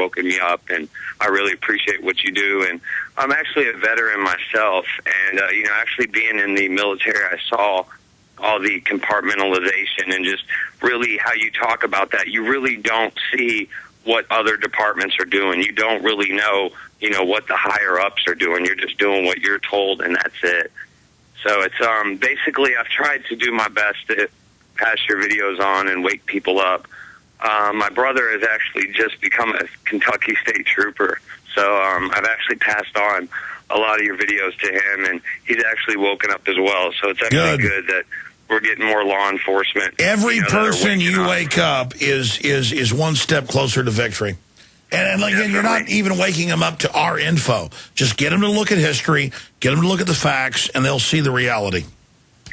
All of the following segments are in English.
woken me up, and I really appreciate what you do. And I'm actually a veteran myself, and, actually being in the military, I saw all the compartmentalization and just really how you talk about that. You really don't see what other departments are doing. You don't really know, what the higher-ups are doing. You're just doing what you're told, and that's it. So it's basically I've tried to do my best to pass your videos on and wake people up. My brother has actually just become a Kentucky State Trooper, so I've actually passed on a lot of your videos to him, and he's actually woken up as well. So it's actually good that we're getting more law enforcement. Every person you wake up is one step closer to victory. And again, you're not even waking them up to our info. Just get them to look at history, get them to look at the facts, and they'll see the reality.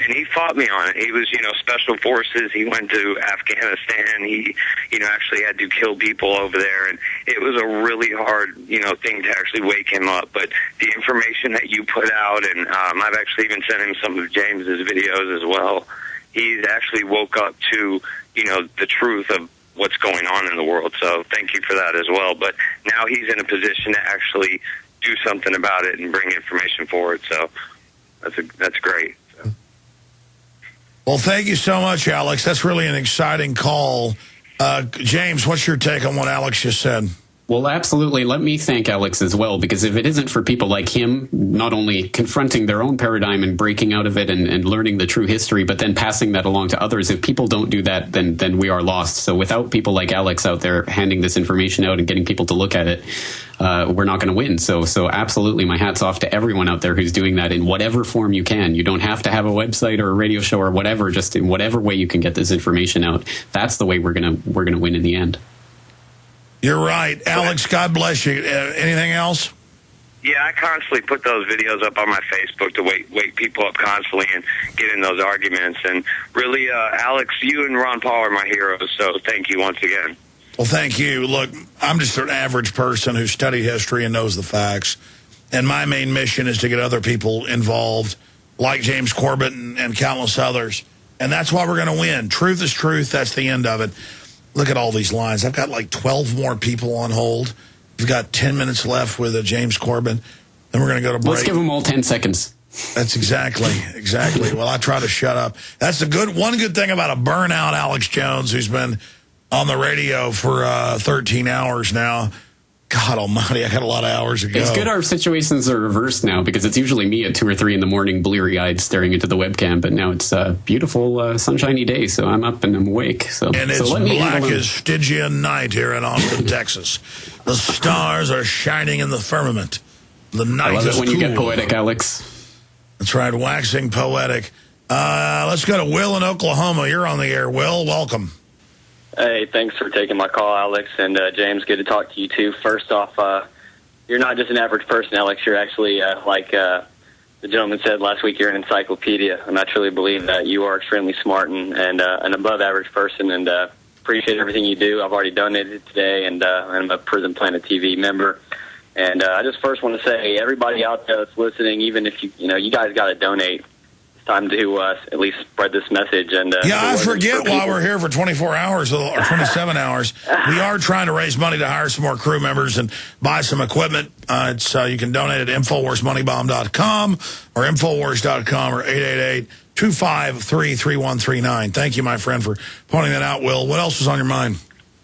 And he fought me on it. He was, special forces. He went to Afghanistan. He, actually had to kill people over there. And it was a really hard, thing to actually wake him up. But the information that you put out, and I've actually even sent him some of James's videos as well. He's actually woke up to, the truth of what's going on in the world. So thank you for that as well. But now he's in a position to actually do something about it and bring information forward. So that's great. Well, thank you so much, Alex. That's really an exciting call. James, what's your take on what Alex just said? Well, absolutely. Let me thank Alex as well, because if it isn't for people like him, not only confronting their own paradigm and breaking out of it and learning the true history, but then passing that along to others, if people don't do that, then we are lost. So without people like Alex out there handing this information out and getting people to look at it, we're not going to win. So absolutely, my hat's off to everyone out there who's doing that in whatever form you can. You don't have to have a website or a radio show or whatever, just in whatever way you can get this information out. That's the way we're gonna win in the end. You're right. Alex, God bless you. Anything else? Yeah, I constantly put those videos up on my Facebook to wake people up constantly and get in those arguments. And really, Alex, you and Ron Paul are my heroes, so thank you once again. Well, thank you. Look, I'm just an average person who studied history and knows the facts. And my main mission is to get other people involved, like James Corbett and countless others. And that's why we're going to win. Truth is truth. That's the end of it. Look at all these lines. I've got like 12 more people on hold. We've got 10 minutes left with James Corbett. Then we're going to go to break. Let's give them all 10 seconds. That's exactly. Well, I try to shut up. That's one good thing about a burnout Alex Jones, who's been on the radio for 13 hours now. God almighty, I got a lot of hours to go. It's good our situations are reversed now, because it's usually me at 2 or 3 in the morning, bleary-eyed, staring into the webcam. But now it's a beautiful, sunshiny day, so I'm up and I'm awake. And it's black as Stygian night here in Austin, Texas. The stars are shining in the firmament. The night I love is it when cool. you get poetic, Alex. That's right, waxing poetic. Let's go to Will in Oklahoma. You're on the air. Will, welcome. Hey, thanks for taking my call, Alex. And James, good to talk to you, too. First off, you're not just an average person, Alex. You're actually, like the gentleman said last week, you're an encyclopedia. And I truly believe that you are extremely smart and an above-average person, and appreciate everything you do. I've already donated today, and I'm a Prison Planet TV member. And I just first want to say, everybody out there that's listening, even if you guys got to donate, time to at least spread this message. And I forget while we're here for 24 hours or 27 hours, we are trying to raise money to hire some more crew members and buy some equipment. You can donate at InfoWarsMoneyBomb.com or Infowars.com or 888-253-3139. Thank you, my friend, for pointing that out, Will. What else was on your mind?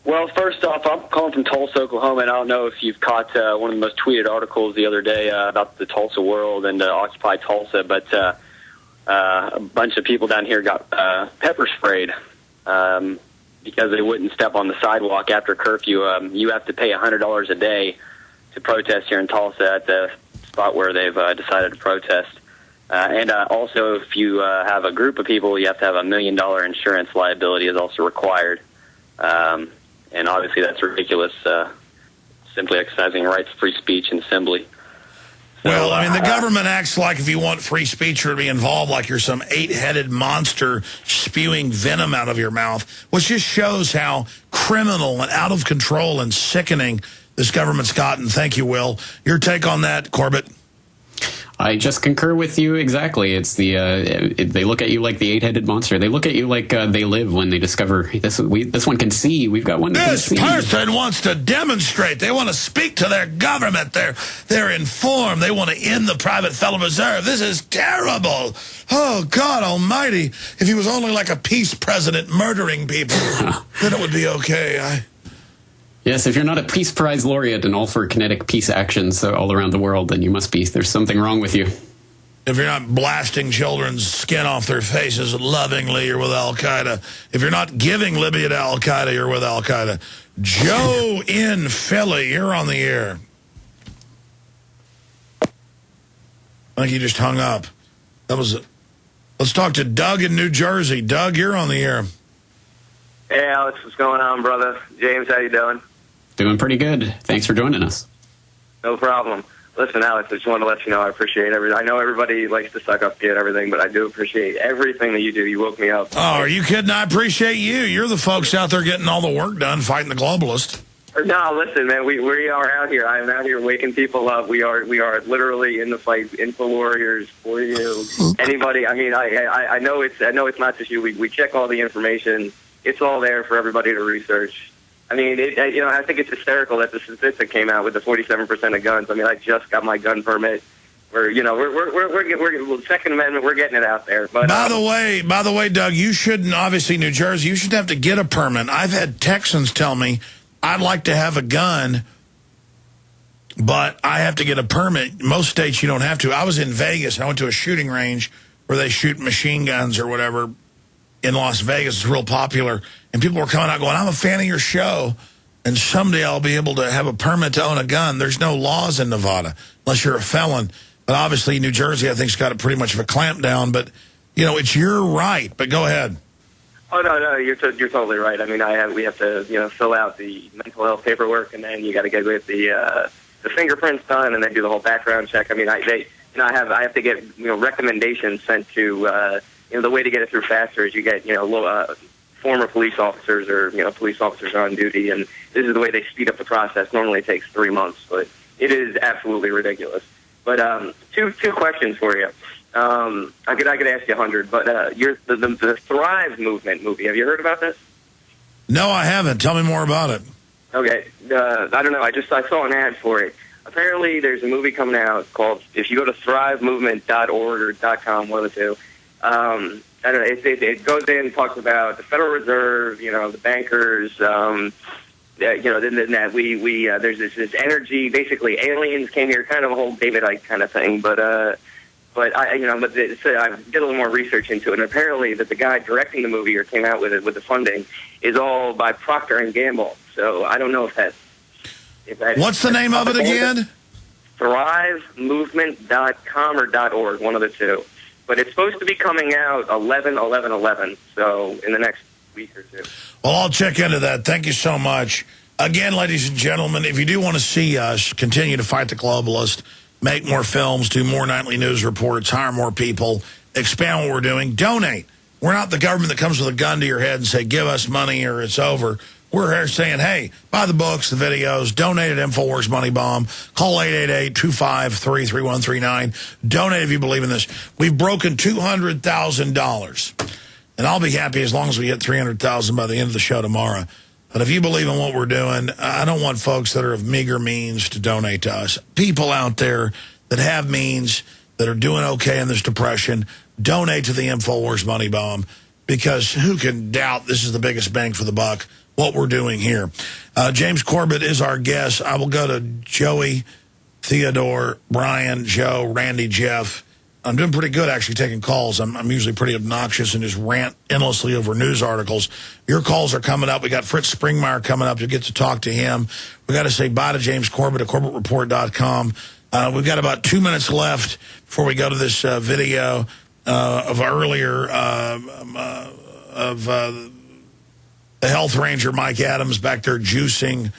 Well, first off, I'm calling from Tulsa, Oklahoma, and I don't know if you've caught one of the most tweeted articles the other day about the Tulsa World and Occupy Tulsa, but a bunch of people down here got pepper sprayed because they wouldn't step on the sidewalk after curfew. You have to pay $100 a day to protest here in Tulsa at the spot where they've decided to protest. And also, if you have a group of people, you have to have $1 million insurance liability is also required. And obviously that's ridiculous, simply exercising rights of free speech and assembly. Well, I mean, the government acts like if you want free speech or to be involved, like you're some 8-headed monster spewing venom out of your mouth, which just shows how criminal and out of control and sickening this government's gotten. Thank you, Will. Your take on that, Corbett? I just concur with you exactly. It's the they look at you like the eight-headed monster. They look at you like they live when they discover this. This one can see. We've got one that can see. This person wants to demonstrate. They want to speak to their government. They're informed. They want to end the private Federal Reserve. This is terrible. Oh, God almighty. If he was only like a peace president murdering people, then it would be okay. Yes, if you're not a Peace Prize laureate and all for kinetic peace actions all around the world, then you must be. There's something wrong with you. If you're not blasting children's skin off their faces lovingly, you're with Al-Qaeda. If you're not giving Libya to Al-Qaeda, you're with Al-Qaeda. Joe in Philly, you're on the air. I think he just hung up. That was it. Let's talk to Doug in New Jersey. Doug, you're on the air. Hey, Alex, what's going on, brother? James, how you doing? Doing pretty good. Thanks for joining us. No problem. Listen, Alex, I just wanted to let you know I appreciate everything. I know everybody likes to suck up to you and everything, but I do appreciate everything that you do. You woke me up. Oh, are you kidding? I appreciate you. You're the folks out there getting all the work done, fighting the globalists. No, listen, man, we are out here. I am out here waking people up. We are literally in the fight, info warriors for you. Anybody? I mean, I know it's not just you. We check all the information. It's all there for everybody to research. I mean, I think it's hysterical that the statistic came out with the 47% of guns. I mean, I just got my gun permit. We're Second Amendment. We're getting it out there. But by the way, Doug, you shouldn't. Obviously, New Jersey, you shouldn't have to get a permit. I've had Texans tell me I'd like to have a gun, but I have to get a permit. Most states you don't have to. I was in Vegas. I went to a shooting range where they shoot machine guns or whatever. In Las Vegas, it's real popular, and people were coming out going, I'm a fan of your show, and someday I'll be able to have a permit to own a gun. There's no laws in Nevada, unless you're a felon. But obviously, New Jersey, I think, has got a pretty much of a clamp down. But, you know, it's your right. But go ahead. Oh, no, you're totally right. I mean, we have to, fill out the mental health paperwork, and then you got to get with the fingerprints done, and then do the whole background check. I mean, I have to get, recommendations sent to, the way to get it through faster is you get, former police officers or, police officers on duty, and this is the way they speed up the process. Normally it takes 3 months, but it is absolutely ridiculous. But two questions for you. I could ask you 100, but the Thrive movement movie, have you heard about this? No, I haven't. Tell me more about it. Okay. I don't know. I saw an ad for it. Apparently there's a movie coming out called, if you go to thrivemovement.org or .com, one of the two, I don't know. It goes in and talks about the Federal Reserve, the bankers. Then that there's this energy. Basically, aliens came here, kind of a whole David Icke kind of thing. But I did a little more research into it, and apparently that the guy directing the movie or came out with it with the funding is all by Procter and Gamble. So I don't know if that's what's the name of it again? ThriveMovement.com or .org, one of the two. But it's supposed to be coming out 11/11/11, so in the next week or two. Well, I'll check into that. Thank you so much. Again, ladies and gentlemen, if you do want to see us continue to fight the globalists, make more films, do more nightly news reports, hire more people, expand what we're doing, donate. We're not the government that comes with a gun to your head and say, give us money or it's over. We're here saying, hey, buy the books, the videos, donate at InfoWars MoneyBomb. Call 888-253-3139. Donate if you believe in this. We've broken $200,000. And I'll be happy as long as we hit $300,000 by the end of the show tomorrow. But if you believe in what we're doing, I don't want folks that are of meager means to donate to us. People out there that have means, that are doing okay in this depression, donate to the InfoWars MoneyBomb, because who can doubt this is the biggest bang for the buck, what we're doing here. James Corbett is our guest. I will go to Joey, Theodore, Brian, Joe, Randy, Jeff. I'm doing pretty good, actually, taking calls. I'm usually pretty obnoxious and just rant endlessly over news articles. Your calls are coming up. We got Fritz Springmeier coming up. You'll get to talk to him. We got to say bye to James Corbett at CorbettReport.com. We've got about 2 minutes left before we go to this video of earlier the health ranger, Mike Adams, back there juicing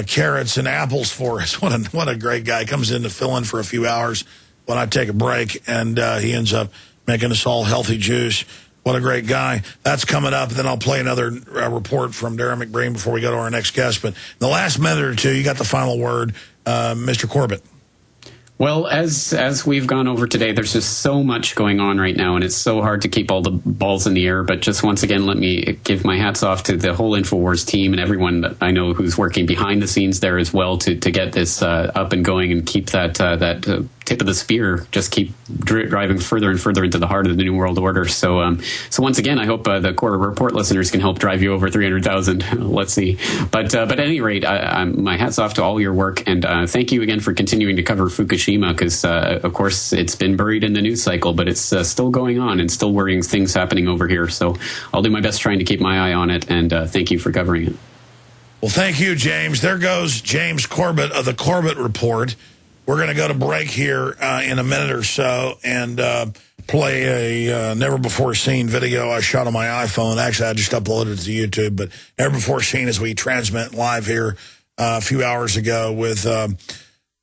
carrots and apples for us. What a great guy. Comes in to fill in for a few hours when I take a break, and he ends up making us all healthy juice. What a great guy. That's coming up, and then I'll play another report from Darren McBreen before we go to our next guest. But in the last minute or two, you got the final word, Mr. Corbett. Well, as we've gone over today, there's just so much going on right now, and it's so hard to keep all the balls in the air. But just once again, let me give my hats off to the whole InfoWars team and everyone that I know who's working behind the scenes there as well to get this up and going and keep that tip of the spear, just keep driving further and further into the heart of the New World Order. So once again, I hope the Quarter Report listeners can help drive you over 300,000. Let's see. But at any rate, my hats off to all your work, and thank you again for continuing to cover Fukushima, because of course it's been buried in the news cycle, but it's still going on and still worrying things happening over here. So I'll do my best trying to keep my eye on it, and thank you for covering it. Well, thank you, James. There goes James Corbett of the Corbett Report. We're going to go to break here in a minute or so and play a never-before-seen video I shot on my iPhone. Actually, I just uploaded it to YouTube, but never-before-seen as we transmit live here a few hours ago with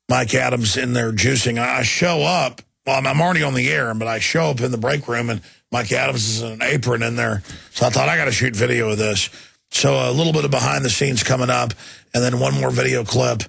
Mike Adams in there juicing. I show up, well, I'm already on the air, but I show up in the break room, and Mike Adams is in an apron in there. So I thought, I got to shoot video of this. So a little bit of behind-the-scenes coming up, and then one more video clip.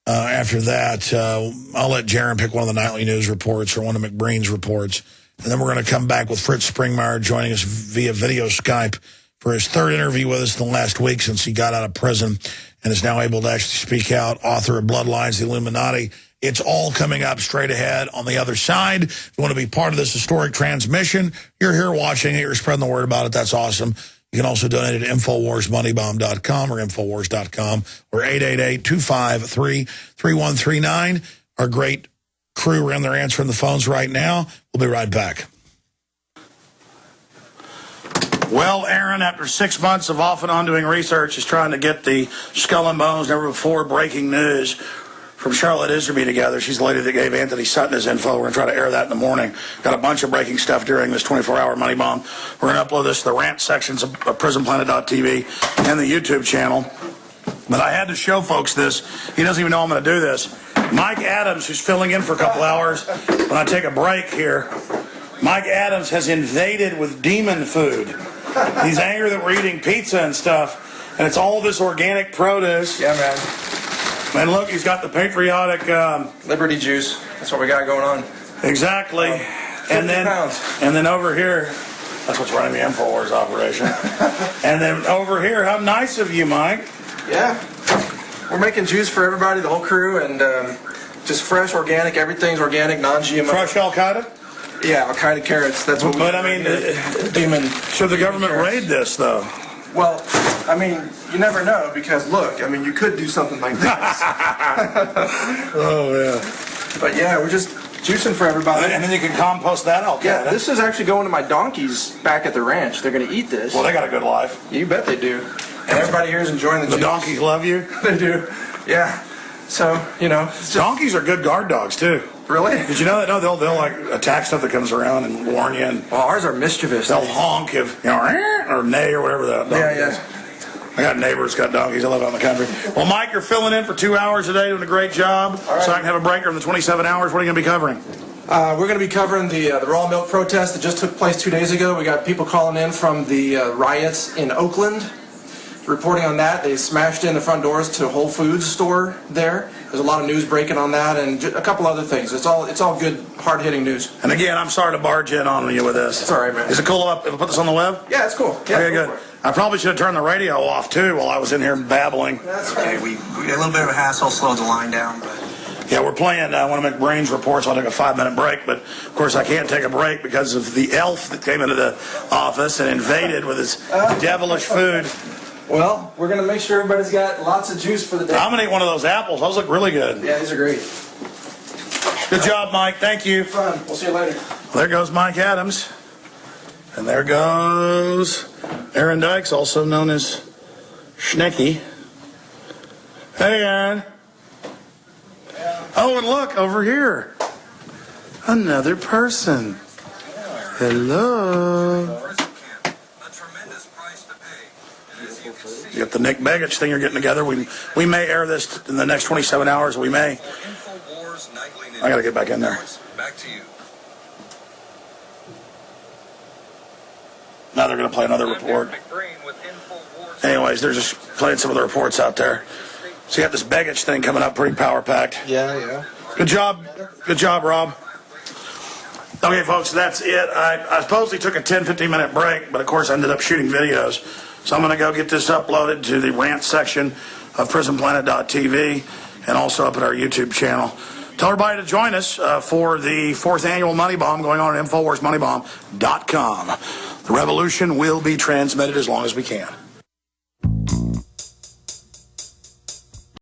After that, I'll let Jaron pick one of the nightly news reports or one of McBreen's reports. And then we're going to come back with Fritz Springmeier joining us via video Skype for his third interview with us in the last week since he got out of prison and is now able to actually speak out, author of Bloodlines, the Illuminati. It's all coming up straight ahead on the other side. If you want to be part of this historic transmission, you're here watching it, you're spreading the word about it, that's awesome. You can also donate at InfoWarsMoneyBomb.com or Infowars.com or 888-253-3139. Our great crew are in there answering the phones right now. We'll be right back. Well, Aaron, after 6 months of off and on doing research, is trying to get the Skull and Bones Never Before breaking news from Charlotte Iserby together. She's the lady that gave Anthony Sutton his info. We're going to try to air that in the morning. Got a bunch of breaking stuff during this 24-hour Money Bomb. We're going to upload this to the rant sections of PrisonPlanet.tv and the YouTube channel. But I had to show folks this. He doesn't even know I'm going to do this. Mike Adams, who's filling in for a couple hours when I take a break here, Mike Adams has invaded with demon food. He's angry that we're eating pizza and stuff, and it's all this organic produce. Yeah, man. And look, he's got the patriotic Liberty juice. That's what we got going on. Exactly. 50 and pounds. then over here, that's what's running the InfoWars operation. And then over here, how nice of you, Mike. Yeah. We're making juice for everybody, the whole crew, and just fresh, organic. Everything's organic, non-GMO. Fresh Al-Qaeda? Yeah, Al-Qaeda carrots. That's what we. But I mean, demon. should the government raid this though? Well, I mean, you never know because look, I mean, you could do something like this. Oh yeah. But yeah, we're just juicing for everybody. And then you can compost that Al-Qaeda. Yeah, this is actually going to my donkeys back at the ranch. They're going to eat this. Well, they got a good life. You bet they do. And everybody here is enjoying the juice. The donkeys love you? They do. Yeah. So, you know. Donkeys are good guard dogs, too. Really? Did you know that? No, they'll like attack stuff that comes around and warn you. And well, ours are mischievous. They'll honk if, you know, or neigh or whatever that dog is. I got neighbors got donkeys. I live out in the country. Well, Mike, you're filling in for 2 hours a day, doing a great job. All right. So I can have a break during the 27 hours. What are you going to be covering? We're going to be covering the raw milk protest that just took place 2 days ago. We got people calling in from the riots in Oakland. Reporting on that, they smashed in the front doors to a Whole Foods store there. There's a lot of news breaking on that, and a couple other things. It's all good, hard-hitting news. And again, I'm sorry to barge in on you with this. It's all right, man. Is it cool if I put this on the web? Yeah, it's cool. Yeah, okay, good. I probably should have turned the radio off too while I was in here babbling. That's okay. We got a little bit of a hassle, slowed the line down, but. Yeah, we're playing one of McBrain's reports. I'll take a 5-minute break, but of course I can't take a break because of the elf that came into the office and invaded with his devilish food. Well, we're going to make sure everybody's got lots of juice for the day. I'm going to eat one of those apples. Those look really good. Yeah, these are great. Good job, Mike. Thank you. Fun. We'll see you later. There goes Mike Adams. And there goes Aaron Dykes, also known as Schnecky. Hey, Aaron. Oh, and look, over here. Another person. Hello. You got the Nick Begich thing you're getting together. We may air this in the next 27 hours. We may. I got to get back in there. Back to you. Now they're going to play another report. Anyways, they're just playing some of the reports out there. So you got this Begich thing coming up, pretty power-packed. Yeah. Good job. Good job, Rob. Okay, folks, that's it. I supposedly took a 10, 15-minute break, but, of course, I ended up shooting videos. So I'm going to go get this uploaded to the rant section of prisonplanet.tv and also up at our YouTube channel. Tell everybody to join us for the 4th annual Money Bomb going on at InfoWarsMoneyBomb.com. The revolution will be transmitted as long as we can.